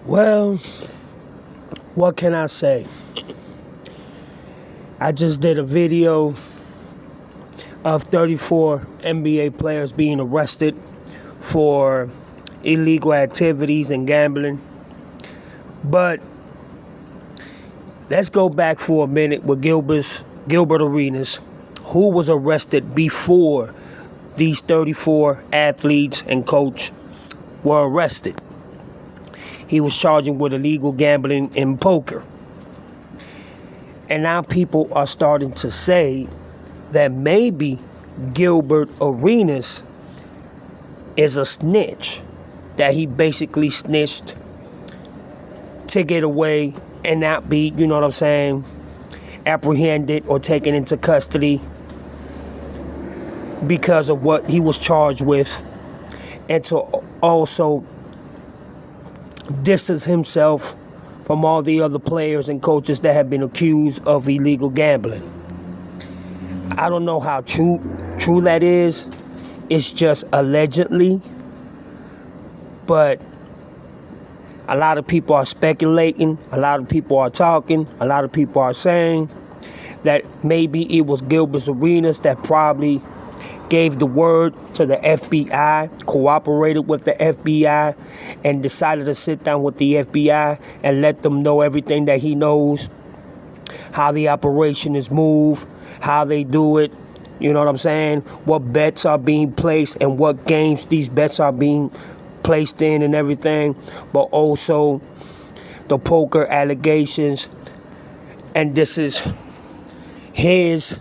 Well, what can I say? I just did a video of 34 NBA players being arrested for illegal activities and gambling. But let's go back for a minute with Gilbert Arenas, who was arrested before these 34 athletes and coach were arrested. He was charged with illegal gambling in poker. And now people are starting to say that maybe Gilbert Arenas is a snitch, that he basically snitched to get away and not be, you know what I'm saying, apprehended or taken into custody because of what he was charged with, and to also distance himself from all the other players and coaches that have been accused of illegal gambling. I don't know how true that is. It's just allegedly. But a lot of people are speculating. A lot of people are talking. A lot of people are saying that maybe it was Gilbert Arenas that probably gave the word to the FBI, cooperated with the FBI, and decided to sit down with the FBI and let them know everything that he knows, how the operation is moved, how they do it, you know what I'm saying, what bets are being placed and what games these bets are being placed in and everything, but also the poker allegations. And this is his,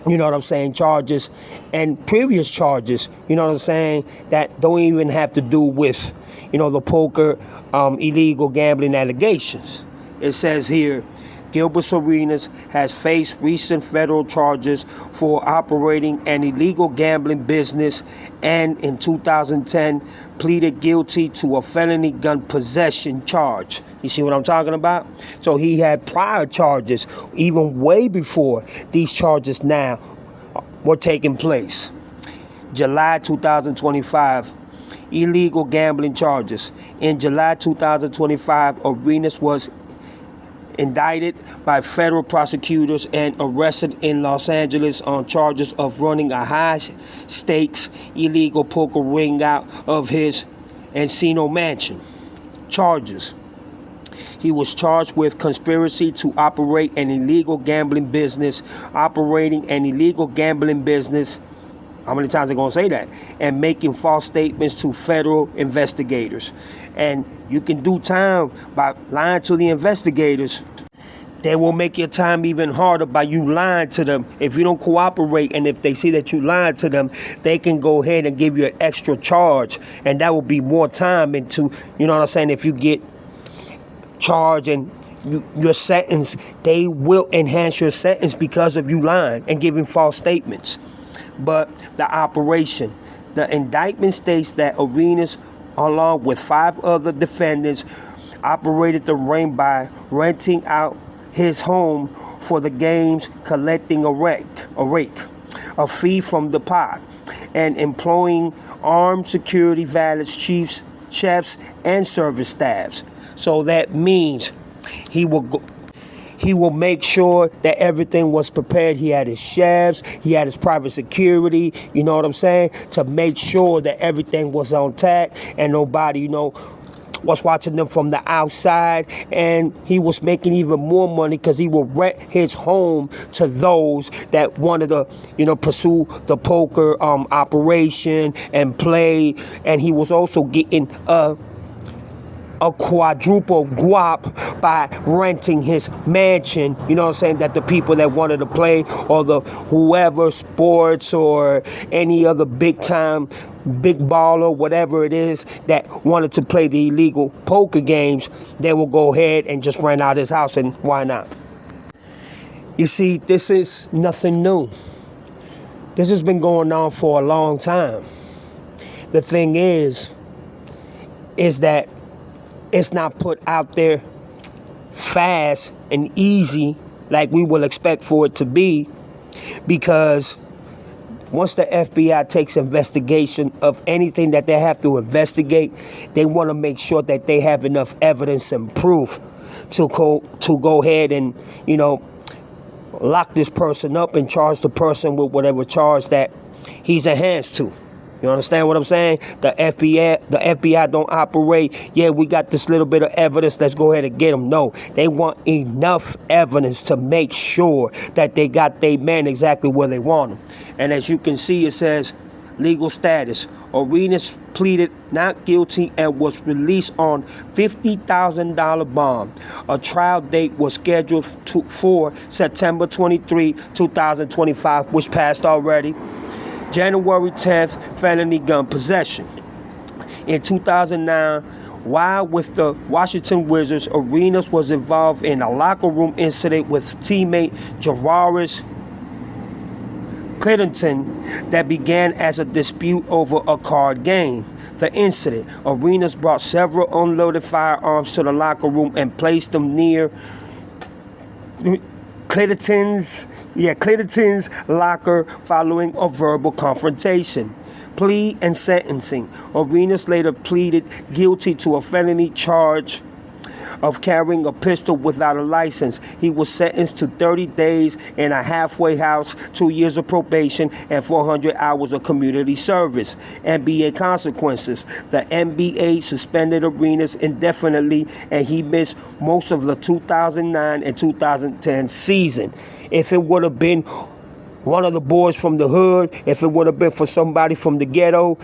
you know what I'm saying, charges and previous charges, you know what I'm saying, that don't even have to do with, you know, the poker illegal gambling allegations. It says here, Gilbert Arenas has faced recent federal charges for operating an illegal gambling business and in 2010 pleaded guilty to a felony gun possession charge. You see what I'm talking about? So he had prior charges even way before these charges now were taking place. July 2025, illegal gambling charges. In July 2025, Arenas was indicted by federal prosecutors and arrested in Los Angeles on charges of running a high-stakes illegal poker ring out of his Encino mansion. Charges. He was charged with conspiracy to operate an illegal gambling business, operating an illegal gambling business, how many times are they going to say that? And making false statements to federal investigators. And you can do time by lying to the investigators. They will make your time even harder by you lying to them. If you don't cooperate and if they see that you lied to them, they can go ahead and give you an extra charge. And that will be more time into, you know what I'm saying, if you get charged and your sentence, they will enhance your sentence because of you lying and giving false statements. But the operation, the indictment states that Arenas, along with 5 other defendants, operated the ring by renting out his home for the games, collecting a fee from the pot, and employing armed security valets, chiefs, chefs, and service staffs. So that means he will make sure that everything was prepared. He had his chefs, he had his private security, you know what I'm saying, to make sure that everything was on tack and nobody, you know, was watching them from the outside. And he was making even more money because he would rent his home to those that wanted to, you know, pursue the poker operation and play. And he was also getting a quadruple guap by renting his mansion, you know what I'm saying, that the people that wanted to play, or the whoever, sports or any other big time, big baller, whatever it is, that wanted to play the illegal poker games, they will go ahead and just rent out his house, and why not? You see, this is nothing new. This has been going on for a long time. The thing is that it's not put out there fast and easy like we will expect for it to be, because once the FBI takes investigation of anything that they have to investigate, they want to make sure that they have enough evidence and proof to go ahead and, lock this person up and charge the person with whatever charge that he's enhanced to. You understand what I'm saying? The FBI don't operate, yeah, we got this little bit of evidence, let's go ahead and get them. No, they want enough evidence to make sure that they got their man exactly where they want him. And as you can see, it says legal status. Arenas pleaded not guilty and was released on $50,000 bond. A trial date was scheduled for September 23, 2025, which passed already. January 10th, felony gun possession. In 2009, while with the Washington Wizards, Arenas was involved in a locker room incident with teammate Javaris Clinton that began as a dispute over a card game. The incident, Arenas brought several unloaded firearms to the locker room and placed them near Clinton's locker following a verbal confrontation. Plea and sentencing. Arenas later pleaded guilty to a felony charge of carrying a pistol without a license. He was sentenced to 30 days in a halfway house, 2 years of probation, and 400 hours of community service. NBA consequences. The NBA suspended Arenas indefinitely, and he missed most of the 2009 and 2010 season. If it would have been one of the boys from the hood, if it would have been for somebody from the ghetto,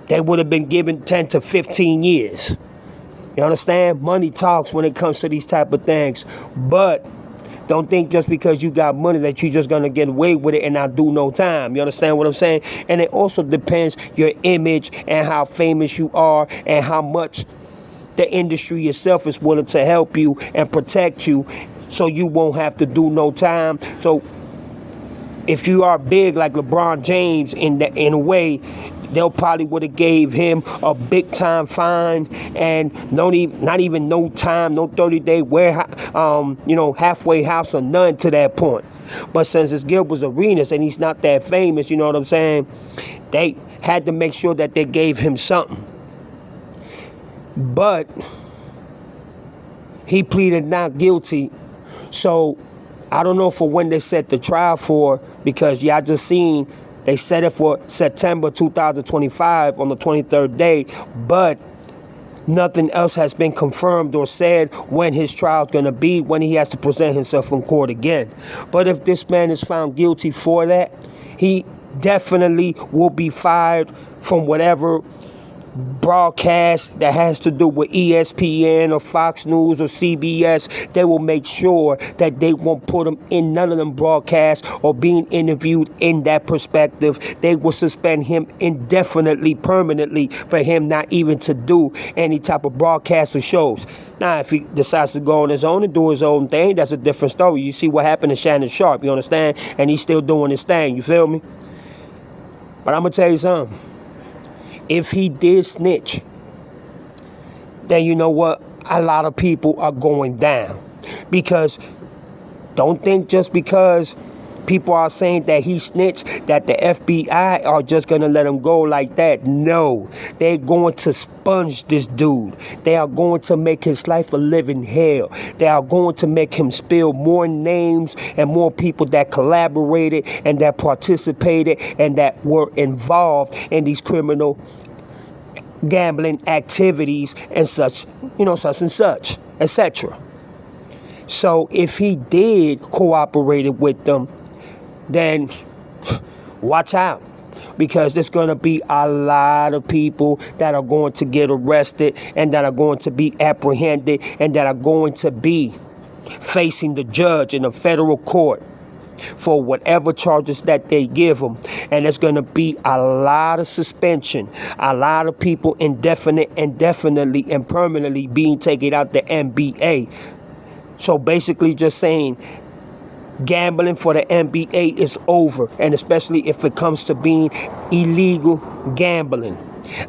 they would have been given 10 to 15 years. You understand? Money talks when it comes to these type of things. But don't think just because you got money that you're just going to get away with it and not do no time. You understand what I'm saying? And it also depends your image and how famous you are and how much the industry itself is willing to help you and protect you so you won't have to do no time. So if you are big like LeBron James in a way, they'll probably would have gave him a big time fine and not even no time, no 30-day halfway house or none to that point. But since it's Gilbert's Arenas and he's not that famous, you know what I'm saying, they had to make sure that they gave him something. But he pleaded not guilty. So I don't know for when they set the trial for, because y'all just seen they set it for September 2025 on the 23rd day, but nothing else has been confirmed or said when his trial's going to be, when he has to present himself in court again. But if this man is found guilty for that, he definitely will be fired from whatever broadcast that has to do with ESPN or Fox News or CBS. They will make sure that they won't put him in none of them broadcasts or being interviewed in that perspective. They will suspend him indefinitely, permanently, for him not even to do any type of broadcast or shows. Now, if he decides to go on his own and do his own thing, that's a different story. You see what happened to Shannon Sharp, you understand? And he's still doing his thing, you feel me? But I'm going to tell you something. If he did snitch, then you know what? A lot of people are going down. Because don't think just because people are saying that he snitched that the FBI are just going to let him go like that. No, they're going to sponge this dude. They are going to make his life a living hell. They are going to make him spill more names and more people that collaborated and that participated and that were involved in these criminal gambling activities and such, such and such, etc. So if he did cooperate with them, then watch out, because there's going to be a lot of people that are going to get arrested and that are going to be apprehended and that are going to be facing the judge in a federal court for whatever charges that they give them. And there's going to be a lot of suspension, a lot of people indefinitely and permanently being taken out the NBA. So basically just saying gambling for the NBA is over, and especially if it comes to being illegal gambling.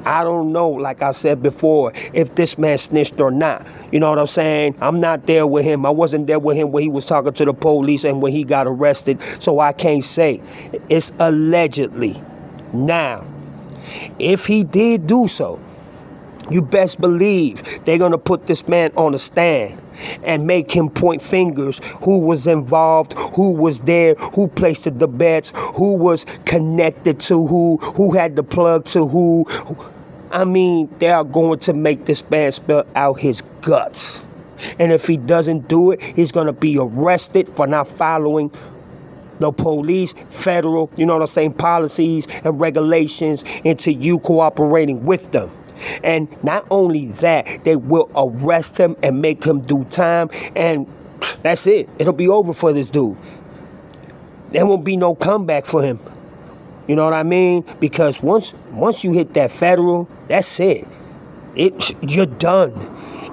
I don't know, like I said before, if this man snitched or not. You know what I'm saying? I'm not there with him. I wasn't there with him when he was talking to the police and when he got arrested, so I can't say. It's allegedly. Now, if he did do so, you best believe they're going to put this man on a stand and make him point fingers who was involved, who was there, who placed the bets, who was connected to who had the plug to who. I mean, they are going to make this man spill out his guts. And if he doesn't do it, he's going to be arrested for not following the police, federal, you know what I'm saying, policies and regulations into you cooperating with them. And not only that, they will arrest him and make him do time, and that's it. It'll be over for this dude. There won't be no comeback for him. You know what I mean? Because once you hit that federal, that's it. You're done.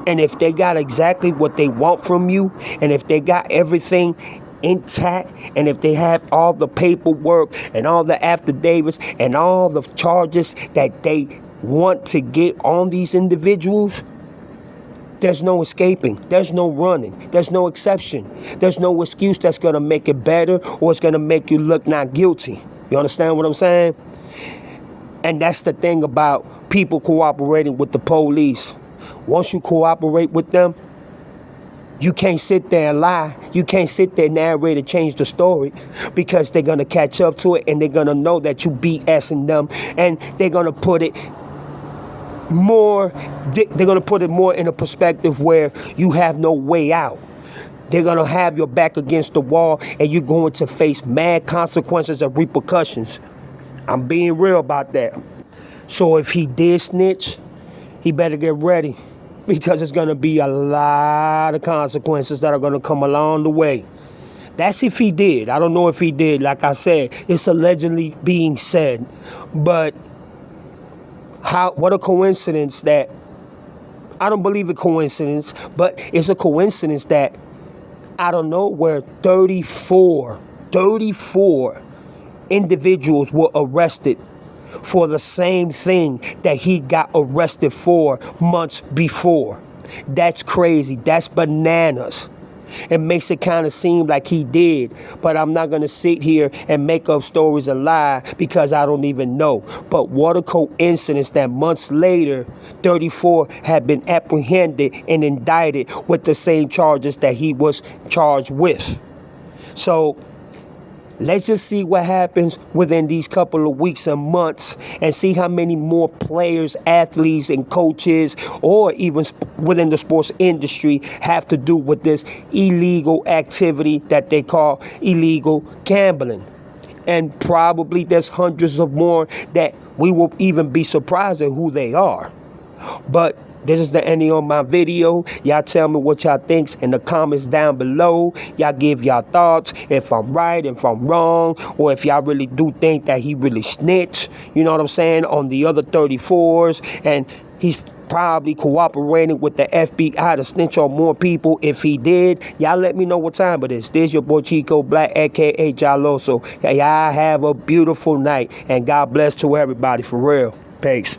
And if they got exactly what they want from you, and if they got everything intact, and if they have all the paperwork and all the affidavits and all the charges that they want to get on these individuals, there's no escaping. There's no running. There's no exception. There's no excuse that's going to make it better or it's going to make you look not guilty. You understand what I'm saying? And that's the thing about people cooperating with the police. Once you cooperate with them, you can't sit there and lie. You can't sit there and narrate and change the story, because they're going to catch up to it and they're going to know that you BSing them, and they're going to put it more in a perspective where you have no way out. They're going to have your back against the wall, and you're going to face mad consequences and repercussions. I'm being real about that. So if he did snitch, he better get ready, because it's going to be a lot of consequences that are going to come along the way. That's if he did. I don't know if he did. Like I said, it's allegedly being said. But what a coincidence that, I don't believe a coincidence, but it's a coincidence that out of nowhere, 34 individuals were arrested for the same thing that he got arrested for months before. That's crazy. That's bananas. It makes it kind of seem like he did, but I'm not going to sit here and make up stories and lie, because I don't even know. But what a coincidence that months later, 34 had been apprehended and indicted with the same charges that he was charged with. So let's just see what happens within these couple of weeks and months, and see how many more players, athletes, and coaches, or even within the sports industry, have to do with this illegal activity that they call illegal gambling. And probably there's hundreds of more that we will even be surprised at who they are. But this is the ending of my video. Y'all tell me what y'all thinks in the comments down below. Y'all give y'all thoughts, if I'm right, if I'm wrong, or if y'all really do think that he really snitched, you know what I'm saying, on the other 34s, and he's probably cooperating with the FBI to snitch on more people. If he did, y'all let me know what time it is. This your boy Chico Black, aka Jaloso. Y'all have a beautiful night, and God bless to everybody, for real. Peace.